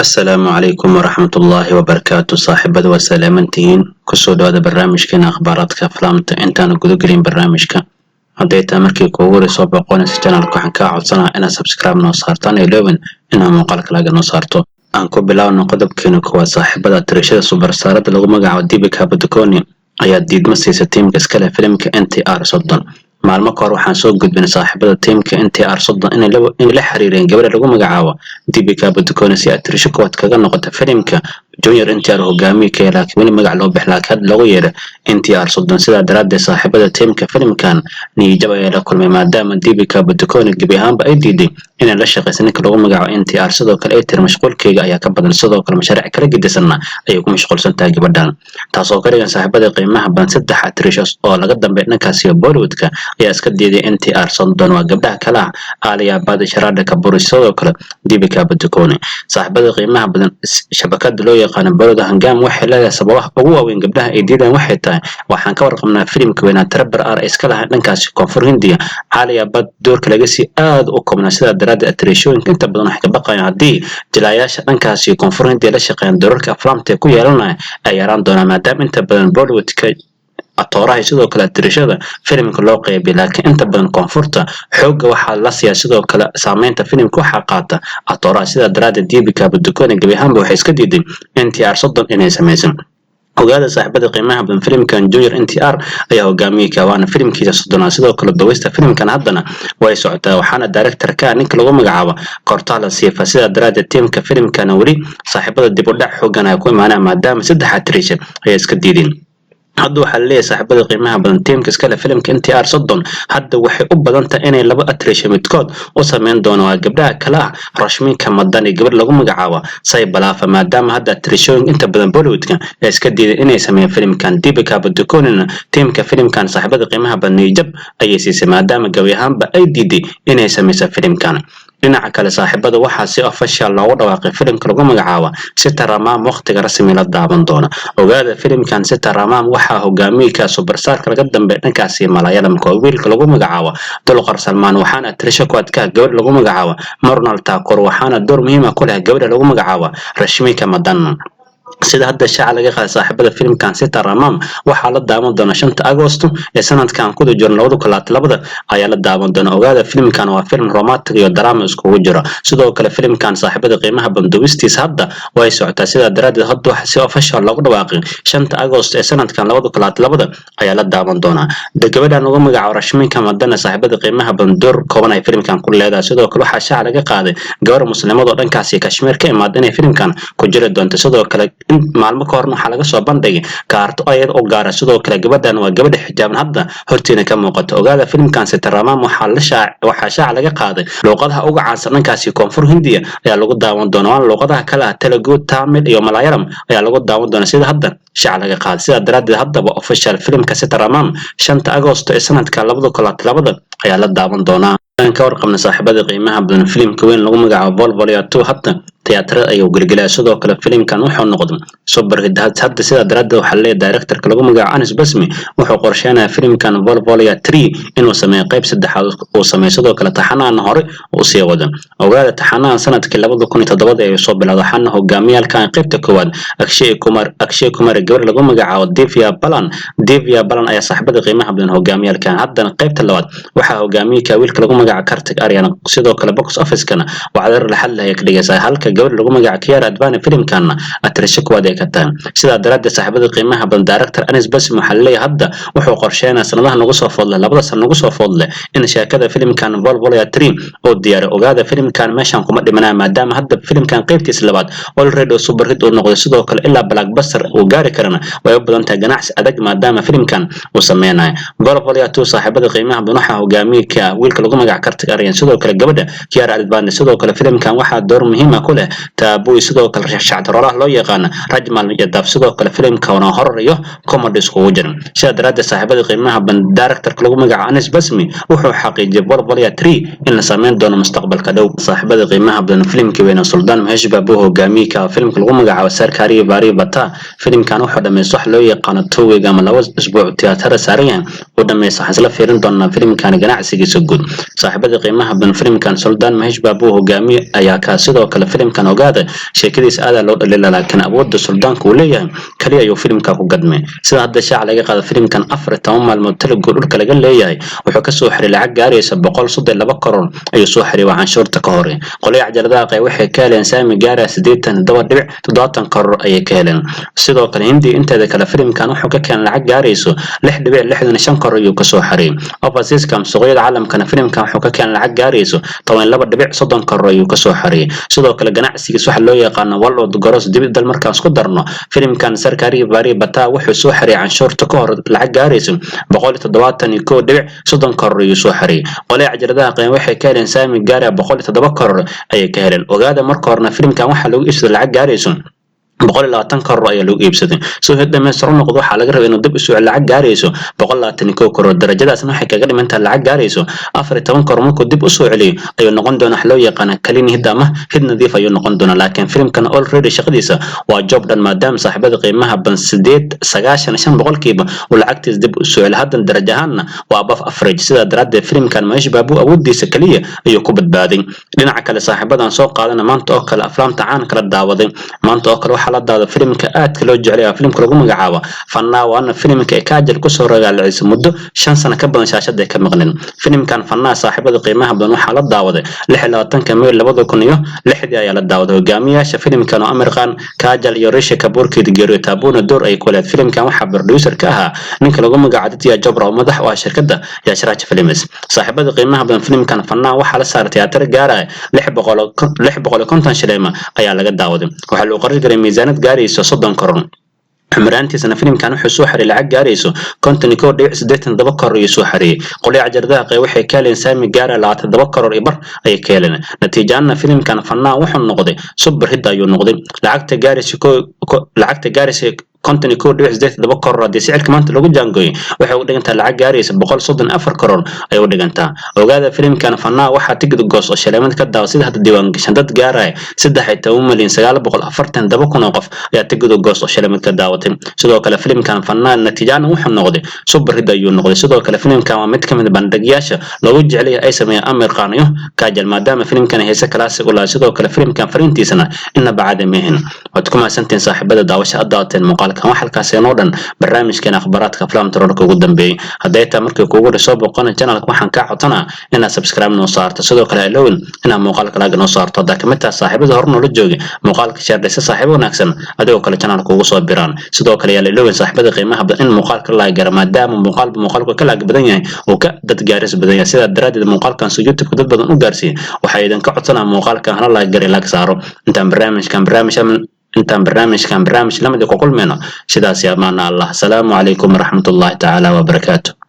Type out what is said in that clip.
السلام عليكم ورحمة الله وبركاته صاحبة وسلامتين كسود هذا برنامج كنا أخبارات أفلامت أنت أنا قدو قرين برنامجك هديت مركي كووري صوب قونا سجنا لكوحن كاعدسنا أنا سبسكرايب نوصارتان إلوين إنها موقالك لاقا نوصارتو أنكو بلاو نقدب كينو كوا صاحبة تريشة سوبر سارة لغو مقاعو ديبك هابدكوني أيا ديد مسيسة تيم كسكالة فيلمك NTR صدن maalmo ka hor waxaan soo gudbinay saaxiibada teamka NTR soddon in la xiriireen gabadha lagu magacaabo Dibika Badukone si aad tirisho kood kaga noqoto filimka Junior NTR hogaamiye laakiin weli magac loo bixlaa kad lagu yeero NTR soddon sidaa daraaddeed saaxiibada teamka filimkan niyad ay la kulmay maadaama Dibika Badukone gabi ahaanba ay diiday inay la shaqeysan ninka lagu magacaabo NTR sidoo kale ay tir mashquulkeyga ayaa ka badan sidoo kale mashaariic kala gedisanna ay ku mashquulsan tahay gabadhan taasoo ka dhigan saaxiibada qiimaha badan saddex tirisho oo laga dambeeyay dhankaasi Bollywoodka ayaa iska diiday NTR soddon waa gabdhaha kale ah Alia Badi Sharada Kaburi sidoo kale Dibika Badukone saaxiibada qiimaha badan shabakada loo yaqaan Bollywood hangam waxay leedahay sababaha ugu waaweyn gabdhaha ay diideen waxay tahay waxaan ka warqabnaa filimka weynaa Trabar iska lahaa dhankaasi koonfur Hindiya Alia Badi doorka laga sii aad u koobnaa sida daraadda tirishooyinka inta badan wax ka baqayaan hadii jilayaasha dhankaasi koonfur Hindiya la shaqeeyaan doorka aflaamta ku yeelanaya ay yaraan doonaan maadaama inta badan Bollywoodka atooraha sidoo kale tirishada filimka loo qeybay laakiin inta badan koonfurta xoogga waxa la siyaa sidoo kale saameynta filimka waxa qaata atooraha sida daraaddeed Dibika Badukone gabi ahaanba waxay iska diiday NTR soddon inay sameysan ogaada saaxiibada qiimaha badan filimkan Junior NTR ayaa hogaamiyay kawana filimkiisa soddon sidoo kale daweysta filimkan haddana way socotaa waxaana director-ka ninka lagu magacaabo Kortala Sifa sida daraaddeed teamka filimkan wali saaxiibada dib u dhac xoogan ay ku imaanayaan maadaama saddex tirisha ay iska diideen hadda waxa la leeyahay saaxiibada qiimaha badan teamka iskale filimka NTR soddon hadda waxay u badan tahay inay laba atrisha midkood u sameyn doonaan waa gabdhaha kale ah Rashmika Madani gabadh lagu magacaabo Sai Balaafa maadaama hadda atrishooyin inta badan Bollywoodka ay iska diiday inay sameeyaan filimkan Dibika Badukone teamka filimkan saaxiibada qiimaha badan niyad ayay siisay maadaama gabi ahaanba ay diiday inay sameeyaan filimkan dhinaca kale saaxiibada waxa si official loogu dhawaaqay filimka lagu magacaabo Sita Ramam waqtiga rasmi la daawan doona ogaada filimkan Sita Ramam waxa hogaamiyay superstar laga dambeeyay dhankaasi Malayalam ko wiilka lagu magacaabo Dulqar Salmaan waxaana tirisho koodka gabadh lagu magacaabo Marnal Thakur waxaana door muhiim ah ku leh gabadha lagu magacaabo Rashmika Madani sida hadda shaaca laga qaaday saaxiibada filimkan Sita Ramam waxa la daawan doona 5 Agoosto ee sanadkan ku jirno 2022 ayaa la daawan doona ogaada filimkan waa film romantic iyo drama isku jira sidoo kale filimkan saaxiibada qiimaha bandowistiisa hadda way socotaa sida daraaddeed hadda waxa si official lagu dhawaaqay 5 Agoosto ee sanadkan 2022 ayaa la daawan doona gabadhan ugu magacaabo Rashmika Madani saaxiibada qiimaha bandoor kooban ay filimkan ku leedahay sidoo kale waxa shaaca laga qaaday gabar muslimada oo dhankaasi Kashmir ka imaadeen ee filimkan ku jira doonta sidoo kale maalmo ka hor waxa laga soo bandhigay kaarto ayad oo gaar ah sidoo kale gabadhan waa gabadh xijaaban hadda hortiina ka muuqato ogaada filimkan Sita Ramam waxa shaaca laga qaaday luqadaha ugu caansan dhankaasi koonfur Hindiya ayaa lagu daawan doonaa luqadaha kale ah Telugu Tamil iyo Malayalam ayaa lagu daawan doonaa sida hadda shaaca laga qaaday sida daraaddeed haddaba official filimka Sita Ramam 5 Agoosto ee sanadka 2022 ayaa la daawan doonaa ka warqabna saaxiibada qiimaha badan filimka weyn lagu magacaabo Volvolya 2 hadda tiyaatarada ayuu galgalay sidoo kale filimkan wuxuu noqday super hit hadda sida daraaddeed waxa la director-ka lagu magacaabo Anis Basmi wuxuu qorsheenayaa filimkan Volvolya 3 inuu sameeyo qayb saddexaad oo sameeyo sidoo kale taxanaan hore oo sii wada ogaada taxanaan sanadkii 2007 ay soo bilowday xanna hogaamiyalkan qaybta koowaad Akshay Kumar gabar lagu magacaabo Divya Balan ayaa saaxiibada qiimaha badan hogaamiyalkan haddana qaybta labaad waxa hogaamiyay wiilka lagu magacaabo Kartik Aaryan sidoo kale box office-kana wacdar la xal ay ka dhigaysaa halka gabadh lagu magacaabo Kiara Advani filimkan atrisho kuwad ay ka tahay sida daraaddeed saaxiibada qiimaha badan director Anis Basmi waxa la leeyahay hadda wuxuu qorsheenayaa sanadaha nagu soo foodlay labada sano nagu soo foodlay in sheekada filimkan Volvolya 3 oo diyaar ogaada filimkan meeshan kuma dhimanaa maadaama hadda filimkan qaybtiisa labaad already super hit uu noqday sidoo kale ilaa blockbuster uu gaari karana way u badan tahay ganacsi adag maadaama filimkan uu sameynayo Volvolya 2 saaxiibada qiimaha badan waxa hogaamiyay wiilka lagu magacaabo Kartik Aaryan sidoo kale gabadha Kiara Advani sidoo kale filimkan waxa door muhiim ah ku leh Tabu sidoo kale shacabtaraha loo yaqaan Rajmal Yadav sidoo kale filimkan horror iyo comedy isku jira sida daraaddeed saaxiibada qiimaha badan director-ka lagu magacaabo Anis Basmi wuxuu xaqiijiyay Volvolya 3 in la sameyn doono mustaqbalka dhow saaxiibada qiimaha badan filimkii weyn Sultan Mahesh Babu hogaamiyay filimka lagu magacaabo Sarkari Bari Bata filimkan wuxuu dhameeyay wax loo yaqaan 2 week ama 2 usbuuc tiyaatar saaran oo dhameeyay isla fiirin doona filimkan ganacsigiisa guud saaxiibada qiimaha badan filimkan Suldaan Mahesh Babu hogaamiye ayaa ka sidoo kale filimkan ogaada sheekadiisa aad loo dhalilay laakiin awoodda suldaanku uu leeyahay kaliya ayuu filimka ku gadmay sida hadda shaac laga qaado filimkan 14 maalmood talagood dhulka laga leeyahay wuxuu ka soo xiray lacag gaaraysa 132 karoor ayuu soo xiray canshuurta ka hor qolay cajaladaha qayb waxay ka heleen saami gaara 87.7 karoor ayay ka heleen sidoo kale hindi inteeda kale filimkan wuxuu ka keenay lacag gaarayso 6.65 karoor ayuu ka soo xiray overseas kam suuqyada caalamkana filimkan wuxuu ka keenay lacag gaarayso 12.30 karoor ayuu ka soo xiray sidoo kale ganacsigiisa waxa loo yaqaan wallood goros dibadda markaan isku darno filimkan sarkaari bari bata wuxuu soo xiray canshuurta ka hor lacag gaarayso 171.30 karoor ayuu soo xiray qolay cajaladaha qayb waxay ka heleen saami gaara 107 karoor ayay ka heleen ogaada marka horna filimkan waxa lagu iibsaday lacag gaarayso 120 karoor ayaa lagu iibsaday soo hadda meesha noqdo waxa laga rabaa inuu dib u soo lacag gaarayso 121 karoor darajadaasna waxay kaga dhimantaa lacag gaarayso 14 karoor markuu dib u soo celiyo ayuu noqon doona wax loo yaqaan kalin hidama hid nadiif ayuu noqon doona laakiin filimkan already shaqadiisa waa job dhan maadaama saaxiibada qiimaha ban 95% oo lacagtiis dib u soo celiyo hadda darajahaana waa above average sida daraaddeed filimkan Mahesh Babu awoodiisa kaliya ayuu ku badbaaday dhinaca kale saaxiibadan soo qaadana maanta oo kale aflaamta caan kala daawaday maanta oo kale la daado filimka aad loo jecel yahay filimka lagu magacaabo Fannaa waana filimka ay kaajal ku soo rogaalcisay muddo 5 sano ka badan shaashada ka maqneen filimkan Fannaa saaxiibada qiimaha badan waxa la daawaday 26 May 2006 ayaa la daawaday hogaamiyaasha filimkan oo American kaajal iyo Rishi Kapoor geeriyo taabuna door ay ku leedahay filimkan waxa producer ka ahaa ninka lagu magacaabo Tia Jabra oo madax u ah shirkadda Yashraaj Films saaxiibada qiimaha badan filimkan Fannaa waxa la saaray tiyaatar gaaraya 650 shilin ayaa laga daawaday waxa loo qoray miisaanad gaarayso 30 karoor xumraantiisana filimkan wuxuu soo xiray lacag gaarayso 51.87 karoor iyo soo xiray qolay cajaladaha qayb waxay ka heleen saami gaara 27 karoor iyo bar ay ka heleen natiijana filimkan Fannaa wuxuu noqday super hit ayuu noqday lacagta gaarayso 51.87 karoor hadii sicirka maanta lagu jaangooyay waxay u dhigantaa lacag gaaraysa 134 karoor ay u dhigantaa ogaada filimkan Fannaa waxa tigid goos oo shaleemad ka daaw sida hadda diiwaan gashan dad gaaray 13,947 qof ayaa tigid goos oo shaleemad ka daawatay sidoo kale filimkan Fannaa natiijana wuxuu noqday super hit ayuu noqday sidoo kale filimkan waa mid kamid bandhigyasha loogu jecel yahay ay sameeyaan American iyo kaajal maadaama filimkan heesa classic u sidoo kale filimkan fariintiisana inna bacda meehin wad kuma santeen saaxiibada daawasha adaateen muuqaal kan halkaas inoo dhan barnaamijkan akhbaraadka aflaamta roorka ugu dambeeyay haday taa markii kuugu soo boqon channelka waxaan ka codsanaa inaad subscribe noo saarto sidoo kale allow inaad muuqaalka laga noo saarto document saaxiibada hor noola jooga muuqaalka share saaxiibo wanaagsan adigoo kale channelka ugu soo biraan sidoo kale yaa allow saaxiibada qiimaha badan in muuqaalka la gaar maadaama muuqaalku kala badan yahay oo ka dad gaaris badan yahay sida daraadid muuqaalkan soo YouTube dad badan u gaarsiin waxa idin ka codsanaa muuqaalkan hala la gaar la saaro intaan barnaamijkan barnaamij lamid ku kulmayno sidaas yaa maana Allah salaamu alaykum warahmatullahi ta'ala wa barakatuh